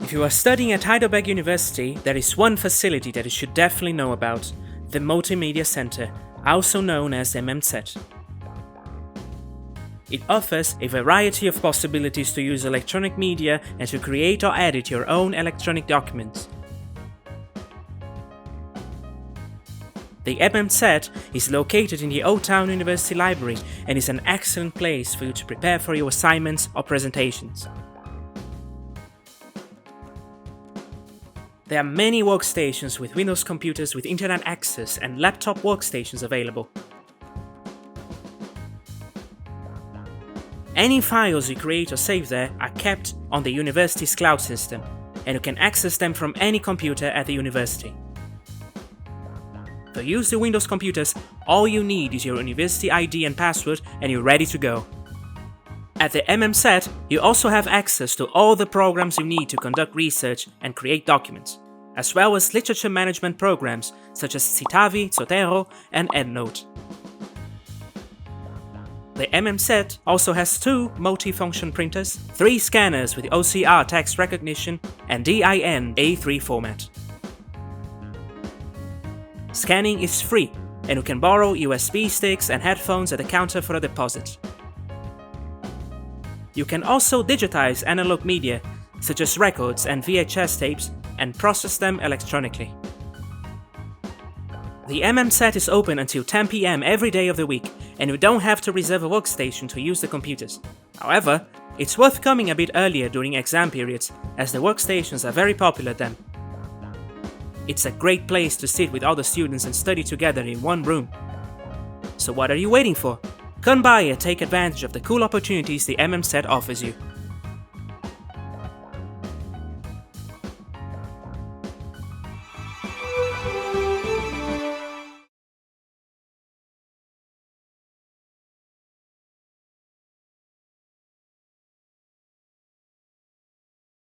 If you are studying at Heidelberg University, there is one facility that you should definitely know about, the Multimedia Center, also known as MMZ. It offers a variety of possibilities to use electronic media and to create or edit your own electronic documents. The MMZ is located in the Old Town University Library and is an excellent place for you to prepare for your assignments or presentations. There are many workstations with Windows computers with internet access and laptop workstations available. Any files you create or save there are kept on the university's cloud system, and you can access them from any computer at the university. To use the Windows computers, all you need is your university ID and password and you're ready to go. At the MMZ, you also have access to all the programs you need to conduct research and create documents, as well as literature management programs such as Citavi, Zotero, and EndNote. The MMZ also has 2 multifunction printers, 3 scanners with OCR text recognition, and DIN A3 format. Scanning is free, and you can borrow USB sticks and headphones at the counter for a deposit. You can also digitize analog media, such as records and VHS tapes, and process them electronically. The MMZ is open until 10 PM every day of the week, and you don't have to reserve a workstation to use the computers. However, it's worth coming a bit earlier during exam periods, as the workstations are very popular then. It's a great place to sit with other students and study together in one room. So what are you waiting for? Come by and take advantage of the cool opportunities the MMZ offers you.